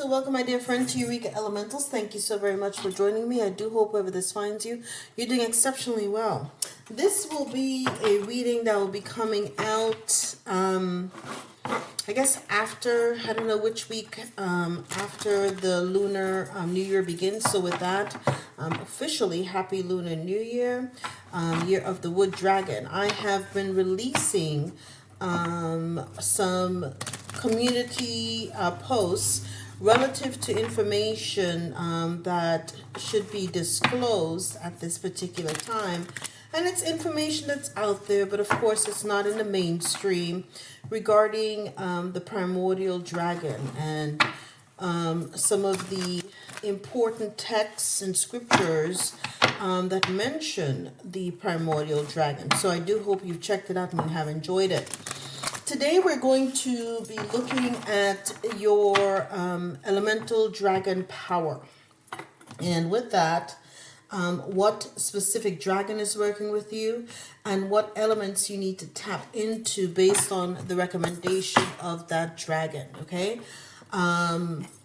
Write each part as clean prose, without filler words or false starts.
So welcome, my dear friend, to Eureka Elementals. Thank you so very much for joining me. I do hope wherever this finds you, you're doing exceptionally well. This will be a reading that will be coming out, I guess after, I don't know which week, after the Lunar New Year begins. So with that, officially, Happy Lunar New Year, Year of the Wood Dragon. I have been releasing some community posts relative to information that should be disclosed at this particular time. And it's information that's out there, but of course it's not in the mainstream, regarding the primordial dragon and some of the important texts and scriptures that mention the primordial dragon. So I do hope you've checked it out and you have enjoyed it. Today we're going to be looking at your elemental dragon power. And with that, what specific dragon is working with you and what elements you need to tap into based on the recommendation of that dragon, okay?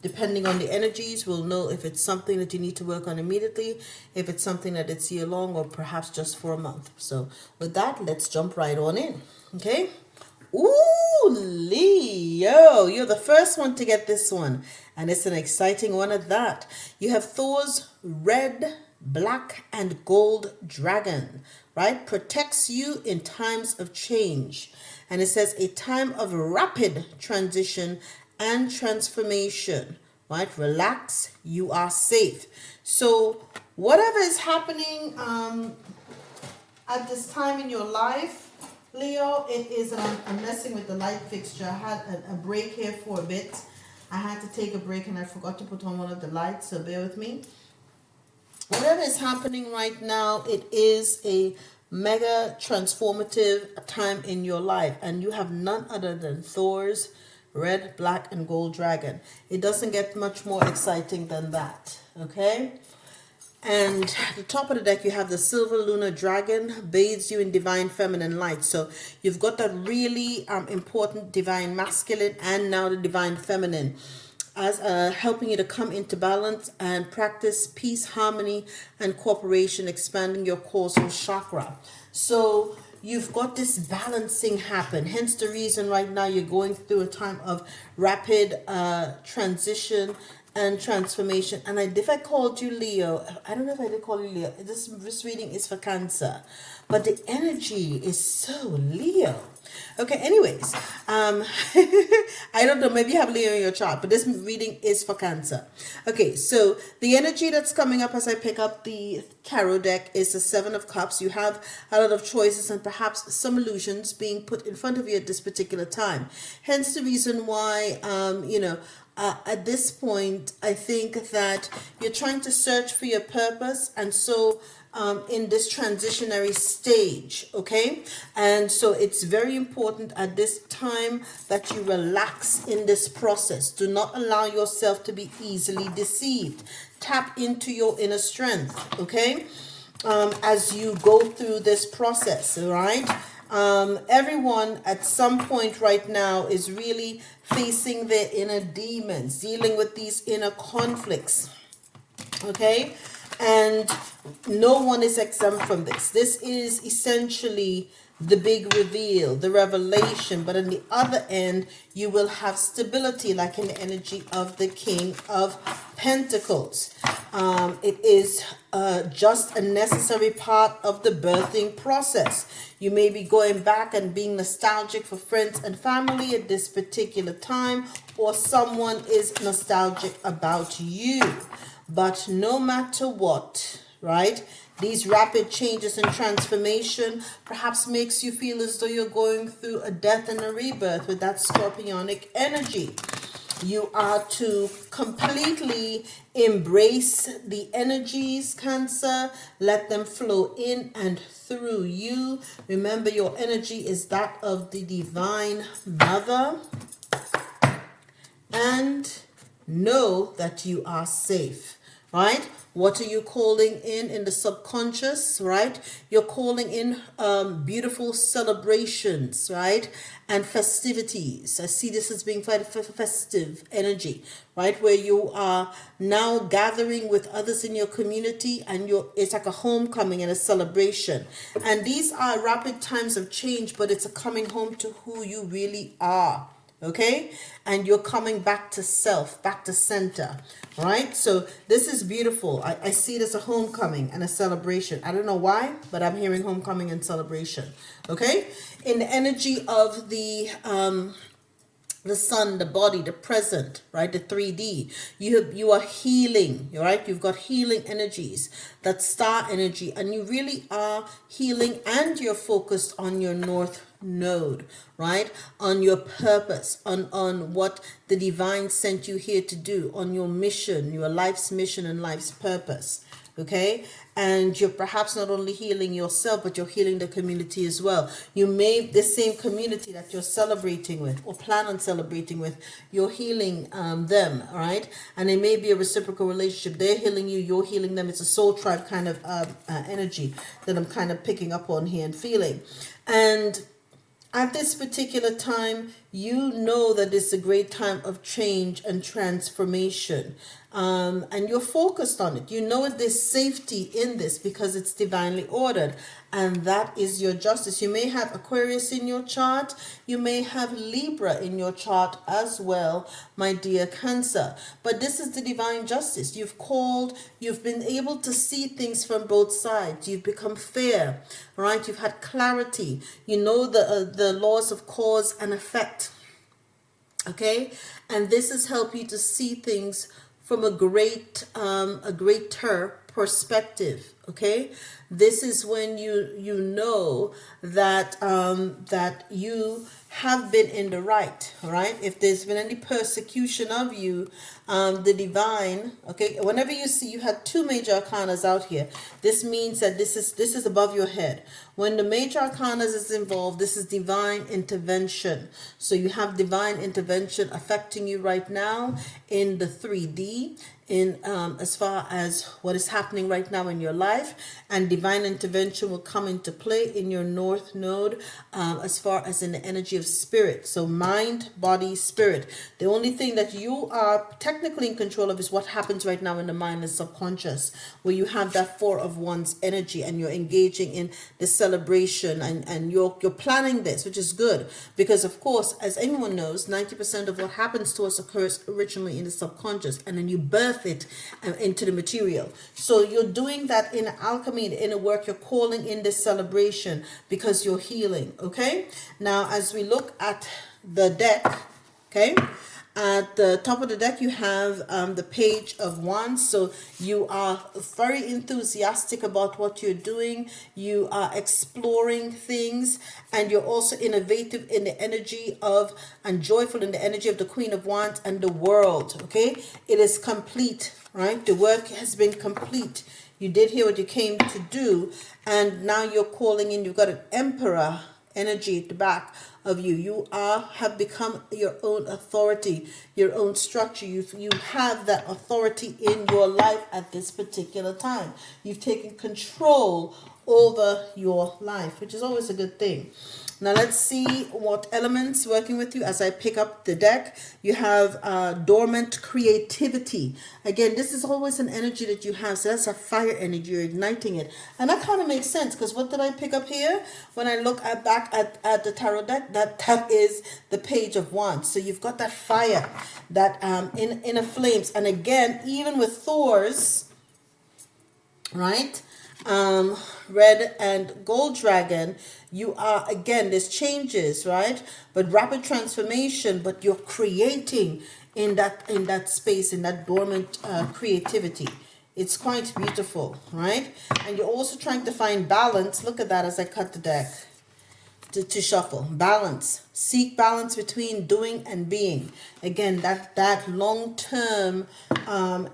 Depending on the energies, we'll know if it's something that you need to work on immediately, if it's something that it's year long, or perhaps just for a month. So with that, let's jump right on in, okay? Ooh, Leo, you're the first one to get this one, and it's an exciting one at that. You have Thor's red, black, and gold dragon, right? Protects you in times of change. And it says a time of rapid transition and transformation, right? Relax, you are safe. So whatever is happening at this time in your life, Leo, it is, I'm messing with the light fixture. I had a break here for a bit. I had to take a break and I forgot to put on one of the lights, so bear with me. Whatever is happening right now, it is a mega transformative time in your life, and you have none other than Thor's red, black, and gold dragon. It doesn't get much more exciting than that, okay? And at the top of the deck, you have the silver lunar dragon, bathes you in divine feminine light. So you've got that really important divine masculine and now the divine feminine, as helping you to come into balance and practice peace, harmony, and cooperation, expanding your causal chakra. So you've got this balancing happen. Hence the reason right now you're going through a time of rapid transition and transformation. And if I called you Leo, I don't know if I did call you Leo. This reading is for Cancer, but the energy is so Leo. Okay, anyways, I don't know, maybe you have Leo in your chart, but this reading is for Cancer. Okay, so the energy that's coming up as I pick up the tarot deck is the Seven of Cups. You have a lot of choices and perhaps some illusions being put in front of you at this particular time. Hence the reason why, at this point, I think that you're trying to search for your purpose, and so in this transitionary stage, okay? And so it's very important at this time that you relax in this process. Do not allow yourself to be easily deceived. Tap into your inner strength, okay? As you go through this process, all right? Everyone at some point right now is really facing their inner demons, dealing with these inner conflicts, okay? And no one is exempt from this. This is essentially the big reveal, the revelation, but on the other end, you will have stability, like in the energy of the King of Pentacles. It is just a necessary part of the birthing process. You may be going back and being nostalgic for friends and family at this particular time, or someone is nostalgic about you. But no matter what, right, these rapid changes and transformation perhaps makes you feel as though you're going through a death and a rebirth with that scorpionic energy. You are to completely embrace the energies, Cancer. Let them flow in and through you. Remember, your energy is that of the Divine Mother. And know that you are safe. right? What are you calling in the subconscious, right? You're calling in beautiful celebrations, right? And festivities. I see this as being quite a festive energy, right? Where you are now gathering with others in your community, and it's like a homecoming and a celebration. And these are rapid times of change, but it's a coming home to who you really are. Okay, and you're coming back to self, back to center, right? So this is beautiful. I see it as a homecoming and a celebration. I don't know why, but I'm hearing homecoming and celebration. Okay, in the energy of the sun, the body, the present, right? The 3D. You are healing, right? You've got healing energies, that star energy, and you really are healing, and you're focused on your north node, right? On your purpose, on what the divine sent you here to do, on your mission, your life's mission and life's purpose. Okay, and you're perhaps not only healing yourself, but you're healing the community as well. You may, the same community that you're celebrating with or plan on celebrating with, you're healing them, right? And it may be a reciprocal relationship. They're healing you, you're healing them. It's a soul tribe kind of energy that I'm kind of picking up on here and feeling. And at this particular time, you know that it's a great time of change and transformation. And you're focused on it. You know there's safety in this because it's divinely ordered. And that is your justice. You may have Aquarius in your chart. You may have Libra in your chart as well, my dear Cancer. But this is the divine justice. You've been able to see things from both sides. You've become fair, right? You've had clarity. You know the laws of cause and effect. Okay? And this has helped you to see things from a greater perspective. Okay, this is when you know that that you have been in the right. Right, if there's been any persecution of you, the divine. Okay, whenever you see you had two major arcanas out here, this means that this is above your head. When the major arcanas is involved, this is divine intervention. So you have divine intervention affecting you right now in the 3D, in as far as what is happening right now in your life, and divine intervention will come into play in your north node, as far as in the energy of spirit. So mind, body, spirit. The only thing that you are technically in control of is what happens right now in the mind and subconscious, where you have that 4 of Wands energy and you're engaging in the celebration, and you're planning this, which is good, because of course, as anyone knows, 90% of what happens to us occurs originally in the subconscious, and then you birth it into the material. So you're doing that in alchemy, in the inner work. You're calling in this celebration because you're healing. Okay, now as we look at the deck, okay, at the top of the deck, you have the Page of Wands. So you are very enthusiastic about what you're doing. You are exploring things, and you're also innovative in the energy of, and joyful in the energy of the Queen of Wands and the world. Okay, it is complete, right? The work has been complete. You did hear what you came to do, and now you're calling in. You've got an Emperor energy at the back of you. You have become your own authority, your own structure. You have that authority in your life at this particular time. You've taken control over your life, which is always a good thing. Now let's see what elements working with you as I pick up the deck. You have dormant creativity. Again, this is always an energy that you have. So that's a fire energy. You're igniting it. And that kind of makes sense, because what did I pick up here? When I look back at the tarot deck, that is the Page of Wands. So you've got that fire, that inner flames. And again, even with Thor's, right? Red and gold dragon, you are, again, there's changes, right? But rapid transformation, but you're creating in that space, in that dormant creativity. It's quite beautiful, right? And you're also trying to find balance. Look at that as I cut the deck to shuffle. Balance. Seek balance between doing and being. Again, that long-term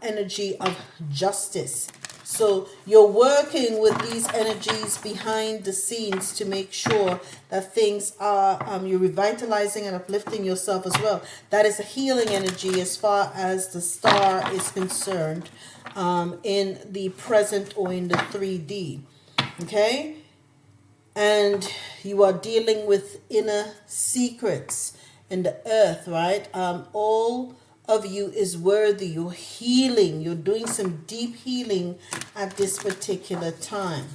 energy of justice. So you're working with these energies behind the scenes to make sure that things are, you're revitalizing and uplifting yourself as well. That is a healing energy as far as the star is concerned, in the present or in the 3D. Okay? And you are dealing with inner secrets in the earth, right? All of you is worthy. You're healing. You're doing some deep healing at this particular time.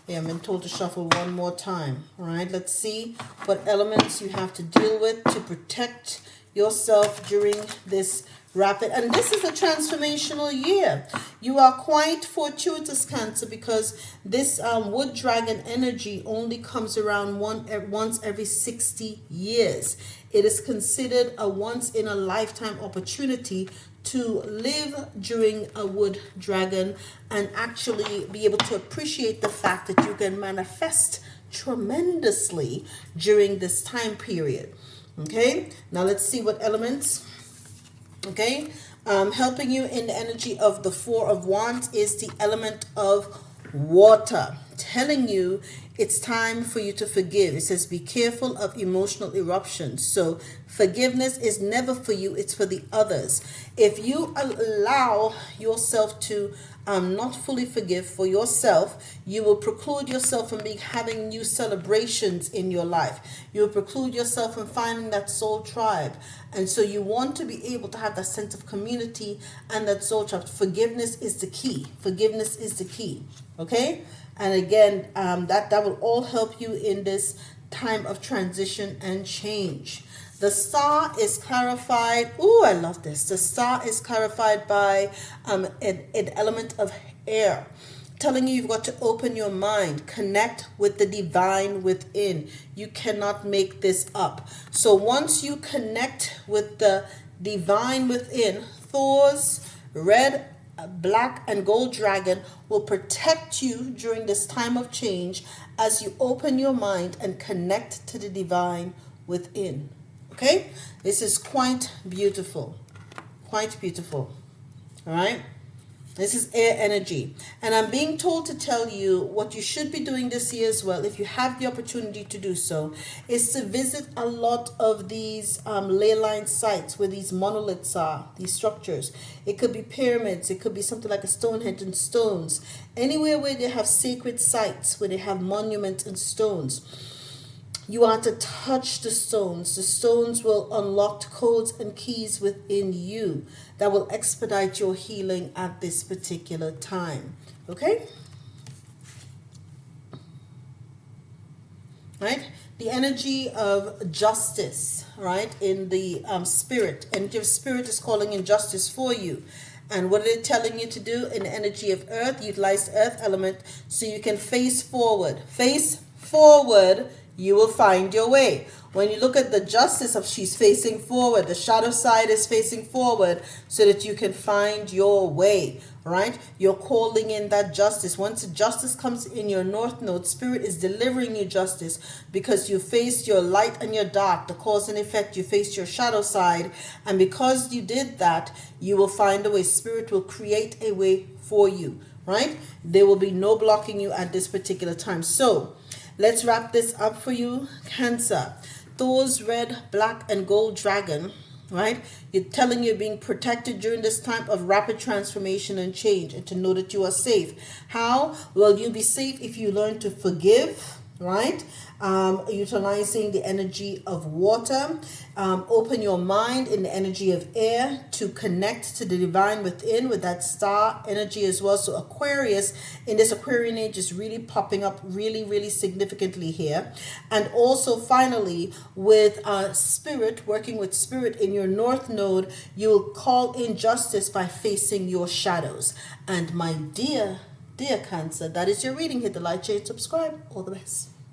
Yeah, I've been told to shuffle one more time. All right, let's see what elements you have to deal with to protect yourself during this rapid. And this is a transformational year. You are quite fortuitous, Cancer, because this wood dragon energy only comes around once every 60 years. It is considered a once in a lifetime opportunity to live during a wood dragon and actually be able to appreciate the fact that you can manifest tremendously during this time period. Okay, now let's see what elements. Okay, helping you in the energy of the Four of Wands is the element of water, telling you it's time for you to forgive. It says be careful of emotional eruptions. So forgiveness is never for you, it's for the others. If you allow yourself to not fully forgive for yourself, you will preclude yourself from having new celebrations in your life. You will preclude yourself from finding that soul tribe. And so you want to be able to have that sense of community and that soul tribe. Forgiveness is the key. Forgiveness is the key. Okay? And again, that will all help you in this time of transition and change. The star is clarified. Oh, I love this. The star is clarified by an element of air, telling you you've got to open your mind, connect with the divine within. You cannot make this up. So once you connect with the divine within, Thor's red, black, and gold dragon will protect you during this time of change as you open your mind and connect to the divine within. Okay, this is quite beautiful, quite beautiful. All right, this is air energy, and I'm being told to tell you what you should be doing this year as well, if you have the opportunity to do so, is to visit a lot of these ley line sites where these monoliths are, these structures. It could be pyramids, it could be something like a Stonehenge and stones, anywhere where they have sacred sites, where they have monuments and stones. You are to touch the stones. The stones will unlock codes and keys within you that will expedite your healing at this particular time. Okay? Right? The energy of justice, right? In the spirit. And your spirit is calling in justice for you. And what are they telling you to do? In the energy of earth, utilize the earth element so you can face forward. Face forward. You will find your way. When you look at the justice of she's facing forward, the shadow side is facing forward so that you can find your way, right? You're calling in that justice. Once the justice comes in your north node, spirit is delivering you justice because you faced your light and your dark, the cause and effect. You faced your shadow side. And because you did that, you will find a way. Spirit will create a way for you, right? There will be no blocking you at this particular time. So let's wrap this up for you, Cancer. Thor's red, black, and gold dragon, right? You're telling you're being protected during this time of rapid transformation and change, and to know that you are safe. How? Well, you'll be safe if you learn to forgive, right? Utilizing the energy of water. Open your mind in the energy of air to connect to the divine within with that star energy as well. So Aquarius in this Aquarian age is really popping up really, really significantly here. And also finally with spirit, working with spirit in your north node, you will call in justice by facing your shadows. And my dear Cancer, that is your reading. Hit the like, share, subscribe. All the best.